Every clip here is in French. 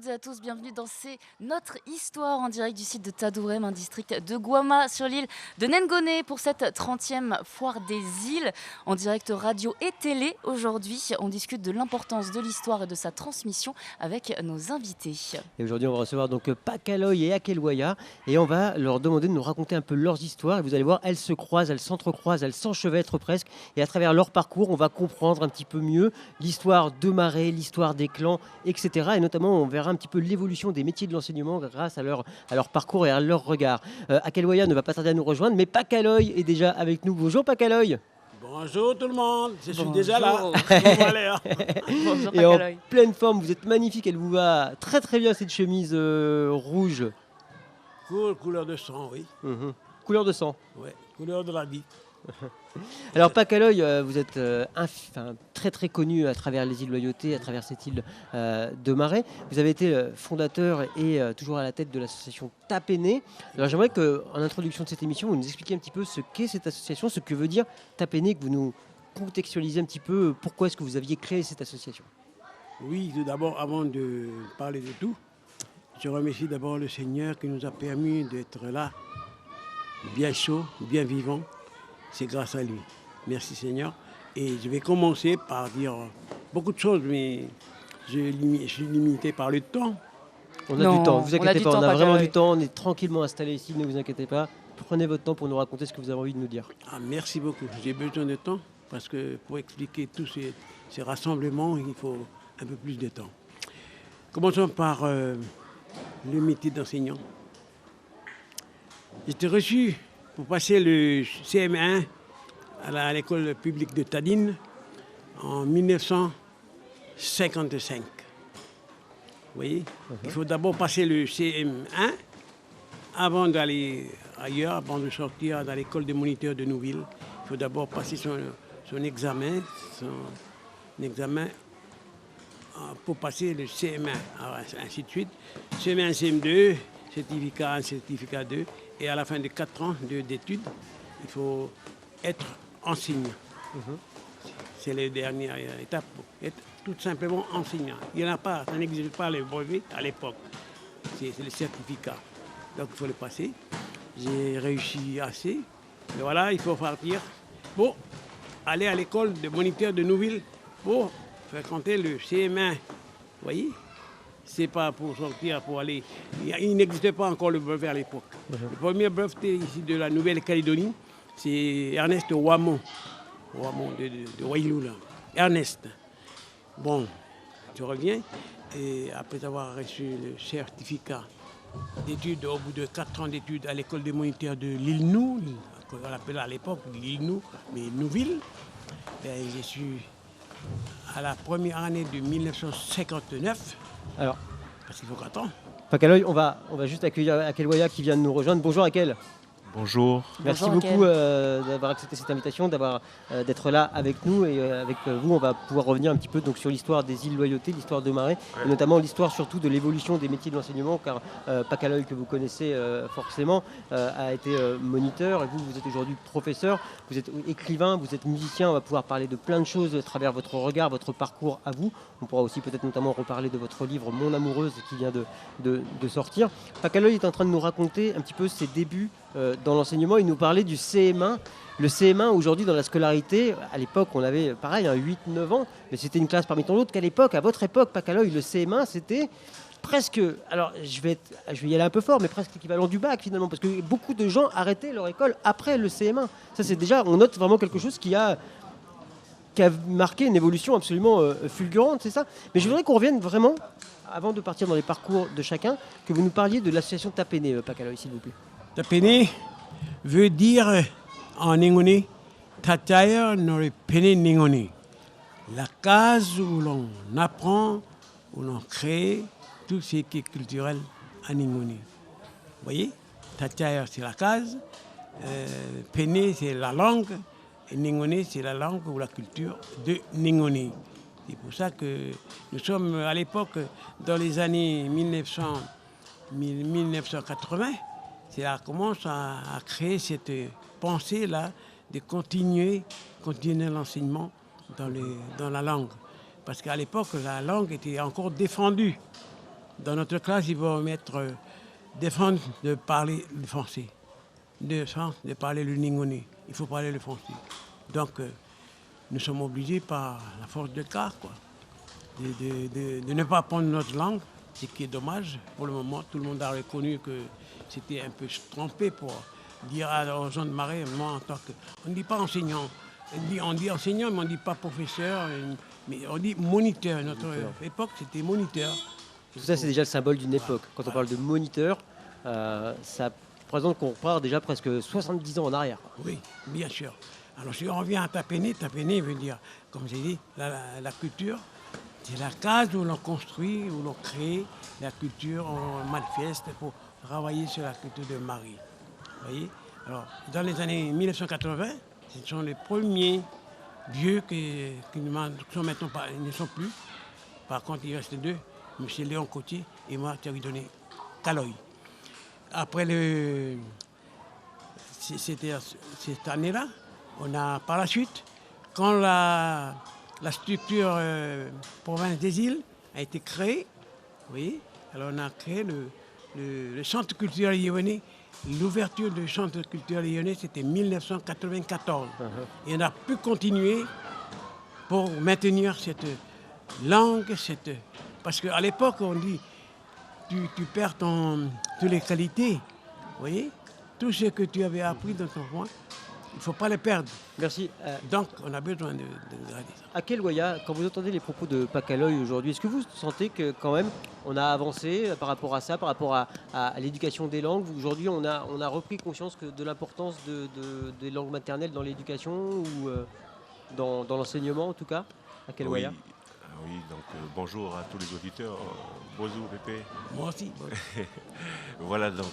et à tous, bienvenue dans Notre Histoire en direct du site de Tadourem, un district de Guama sur l'île de Nengone pour cette 30e foire des îles en direct radio et télé. Aujourd'hui, on discute de l'importance de l'histoire et de sa transmission avec nos invités. Et aujourd'hui, on va recevoir donc Pakaloy et Akelwaya et on va leur demander de nous raconter un peu leurs histoires. Et vous allez voir, elles se croisent, elles s'entrecroisent, elles s'enchevêtrent presque. Et à travers leur parcours, on va comprendre un petit peu mieux l'histoire de Marais, l'histoire des clans, etc. Et notamment, on verra un petit peu l'évolution des métiers de l'enseignement grâce à leur parcours et à leur regard. Akelwaya ne va pas tarder à nous rejoindre, mais Pakaloy est déjà avec nous. Bonjour Pakaloy. Bonjour tout le monde, je suis Bonjour. déjà là. Bonjour Et en Pakaloy. pleine forme, vous êtes magnifique, elle vous va très très bien cette chemise rouge. Couleur de sang, oui. Couleur de sang. Ouais, couleur de la vie. Alors Pakaloy, vous êtes très très connu à travers les îles Loyauté, à travers cette île de Marais. Vous avez été fondateur et toujours à la tête de l'association Tapéné. Alors j'aimerais qu'en introduction de cette émission, vous nous expliquiez un petit peu ce qu'est cette association, ce que veut dire Tapéné, que vous nous contextualisez un petit peu pourquoi est-ce que vous aviez créé cette association. Oui, tout d'abord, avant de parler de tout, je remercie d'abord le Seigneur qui nous a permis d'être là, bien chaud, bien vivant. C'est grâce à lui. Merci Seigneur. Et je vais commencer par dire beaucoup de choses, mais je suis limité par le temps. On a Non, du temps, vous on a inquiétez du pas, temps, on a vraiment Pakaloy. du temps, on est tranquillement installé ici, ne vous inquiétez pas. Prenez votre temps pour nous raconter ce que vous avez envie de nous dire. Ah, merci beaucoup. J'ai besoin de temps parce que pour expliquer tous ces rassemblements, il faut un peu plus de temps. Commençons par le métier d'enseignant. J'étais reçu pour passer le CM1 à l'école publique de Tadine en 1955. Vous voyez, il faut d'abord passer le CM1 avant d'aller ailleurs, avant de sortir dans l'école des moniteurs de Nouville. Il faut d'abord passer son examen pour passer le CM1, ainsi de suite. CM1, CM2, certificat 1, certificat 2. Et à la fin de 4 ans d'études, il faut être enseignant. C'est la dernière étape pour être tout simplement enseignant. Il n'y en a pas, ça n'existe pas les brevets à l'époque. C'est le certificat. Donc il faut le passer. J'ai réussi assez. Mais voilà, il faut partir pour aller à l'école de moniteur de Nouville pour fréquenter le CM1. Vous voyez? C'est pas pour sortir, pour aller. Il n'existait pas encore le brevet à l'époque. Le premier brevet ici de la Nouvelle-Calédonie, c'est Ernest Ouamon. Ouamon de Wailou, là. Ernest. Bon, je reviens. Et après avoir reçu le certificat d'études, au bout de 4 ans d'études à l'école des moniteurs de l'île Nou, qu'on appelait à l'époque l'île Nou, mais Nouville, je suis à la première année de 1959. Alors, Parce qu'il faut qu'attendre. Pakaloy, on va juste accueillir Akelwaya qui vient de nous rejoindre. Bonjour Akel. Bonjour. Merci Bonjour, beaucoup d'avoir accepté cette invitation, d'être là avec nous. Et avec vous, on va pouvoir revenir un petit peu donc, sur l'histoire des îles Loyauté, l'histoire de Marais, et notamment l'histoire surtout de l'évolution des métiers de l'enseignement, car Pakaloy, que vous connaissez forcément, a été moniteur, et vous êtes aujourd'hui professeur, vous êtes écrivain, vous êtes musicien. On va pouvoir parler de plein de choses à travers votre regard, votre parcours à vous. On pourra aussi peut-être notamment reparler de votre livre Mon amoureuse qui vient de sortir. Pakaloy est en train de nous raconter un petit peu ses débuts dans l'enseignement. Il nous parlait du CM1. Le CM1 aujourd'hui dans la scolarité, à l'époque on avait pareil, 8-9 ans, mais c'était une classe parmi tant d'autres qu'à l'époque, à votre époque, Pakaloy, le CM1 c'était presque, alors je vais y aller un peu fort, mais presque l'équivalent du bac finalement, parce que beaucoup de gens arrêtaient leur école après le CM1. Ça c'est déjà, on note vraiment quelque chose qui a marqué une évolution absolument fulgurante, c'est ça. Mais je voudrais qu'on revienne vraiment, avant de partir dans les parcours de chacun, que vous nous parliez de l'association Tapéné, Pakaloy, s'il vous plaît. Tapene veut dire en Ningoni, Tataya n'aurait pene Ningoni. La case où l'on apprend, où l'on crée tout ce qui est culturel à Ningoni. Vous voyez, Tataya c'est la case, Pene c'est la langue, et Ningoni c'est la langue ou la culture de Ningoni. C'est pour ça que nous sommes à l'époque, dans les années 1980, c'est là qu'on commence à créer cette pensée-là de continuer l'enseignement dans la langue. Parce qu'à l'époque, la langue était encore défendue. Dans notre classe, ils vont mettre défendre de parler le français, de parler le Ningone. Il faut parler le français. Donc, nous sommes obligés par la force de cas, quoi, de ne pas prendre notre langue, ce qui est dommage. Pour le moment, tout le monde a reconnu que c'était un peu trompé pour dire aux gens de Marais, moi en tant que... On ne dit pas enseignant, on dit enseignant, mais on ne dit pas professeur, mais on dit moniteur. Notre époque, c'était moniteur. Tout ça, c'est déjà le symbole d'une époque. Quand on parle de moniteur, ça représente qu'on part déjà presque 70 ans en arrière. Oui, bien sûr. Alors si on revient à Tapéné, Tapéné veut dire, comme j'ai dit, la culture, c'est la case où l'on construit, où l'on crée la culture, on manifeste pour travailler sur la culture de Marie. Vous voyez? Alors, dans les années 1980, ce sont les premiers vieux qui sont maintenant pas, ils ne sont plus. Par contre, il reste deux, M. Léon Cotier et moi, Thierry Donné Caloy. Après cette année-là, on a par la suite, quand la structure province des îles a été créée, vous voyez, alors on a créé le centre culturel lyonnais. L'ouverture du centre culturel lyonnais, c'était 1994. Et on a pu continuer pour maintenir cette langue, parce qu'à l'époque, on dit, tu perds toutes les qualités, vous voyez, tout ce que tu avais appris dans ton coin, il ne faut pas les perdre. Merci. Donc, on a besoin de garder ça. Akelwaya, quand vous entendez les propos de Pakaloy aujourd'hui, est-ce que vous sentez que quand même on a avancé par rapport à ça, par rapport à l'éducation des langues? Aujourd'hui, on a repris conscience de l'importance des langues maternelles dans l'éducation ou dans l'enseignement en tout cas, Akelwaya? Oui. Oui, donc bonjour à tous les auditeurs. Bonjour Pépé. Moi aussi. Voilà, donc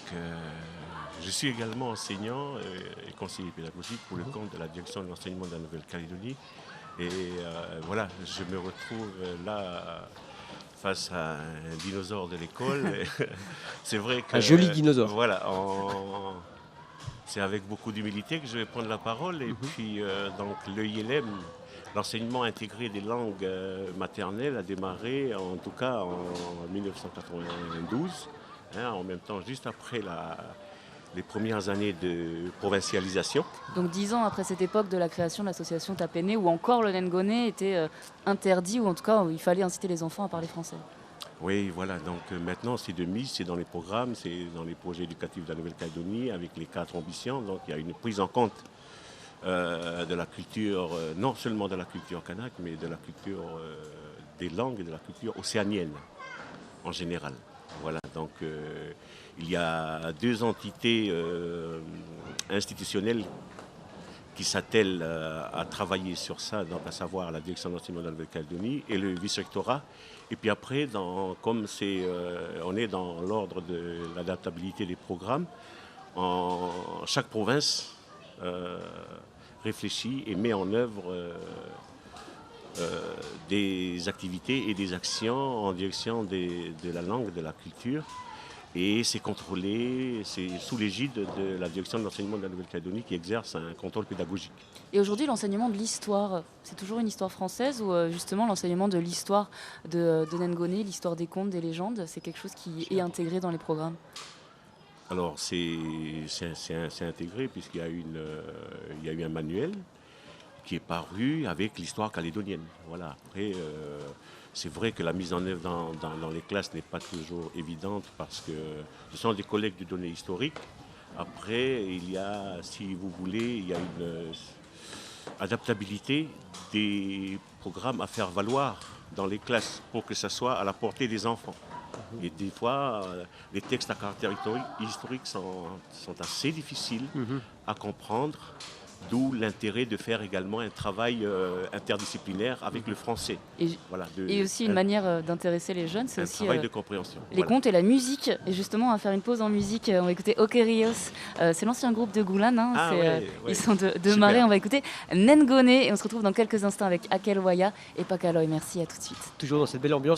je suis également enseignant et conseiller pédagogique pour le compte de la direction de l'enseignement de la Nouvelle-Calédonie. Et voilà, je me retrouve là face à un dinosaure de l'école. C'est vrai que... Un joli dinosaure. Voilà, c'est avec beaucoup d'humilité que je vais prendre la parole. Et puis, donc, l'EILM, l'enseignement intégré des langues maternelles, a démarré, en tout cas en 1992, en même temps, juste après les premières années de provincialisation. Donc 10 ans après cette époque de la création de l'association Tapéné, où encore le Nengone était interdit, ou en tout cas où il fallait inciter les enfants à parler français. Oui, voilà, donc maintenant c'est de mise, c'est dans les programmes, c'est dans les projets éducatifs de la Nouvelle-Calédonie, avec les 4 ambitions, donc il y a une prise en compte de la culture, non seulement de la culture kanak, mais de la culture des langues et de la culture océanienne en général. Voilà, donc il y a 2 entités institutionnelles qui s'attellent à travailler sur ça, donc à savoir la direction d'enseignement de la Nouvelle-Calédonie et le vice-rectorat. Et puis après, comme on est dans l'ordre de l'adaptabilité des programmes, chaque province réfléchit et met en œuvre des activités et des actions en direction de la langue, de la culture. Et c'est contrôlé, c'est sous l'égide de la direction de l'enseignement de la Nouvelle-Calédonie qui exerce un contrôle pédagogique. Et aujourd'hui, l'enseignement de l'histoire, c'est toujours une histoire française ou justement l'enseignement de l'histoire de Nengone, l'histoire des contes, des légendes, c'est quelque chose qui est intégré dans les programmes? Alors c'est intégré puisqu'il y a eu un manuel qui est paru avec l'histoire calédonienne. Voilà. Après, c'est vrai que la mise en œuvre dans les classes n'est pas toujours évidente parce que ce sont des collègues de données historiques. Après, il y a, si vous voulez, il y a une adaptabilité des programmes à faire valoir dans les classes pour que ça soit à la portée des enfants. Et des fois, les textes à caractère historique sont assez difficiles à comprendre. D'où l'intérêt de faire également un travail interdisciplinaire avec le français. Et aussi une manière d'intéresser les jeunes, c'est aussi travail de compréhension. Les contes et la musique. Et justement, on va faire une pause en musique. On va écouter Okerios. C'est l'ancien groupe de Goulan. Ils sont de Marais. On va écouter Nengone. Et on se retrouve dans quelques instants avec Akelwaya et Pakaloy. Merci, à tout de suite. Toujours dans cette belle ambiance.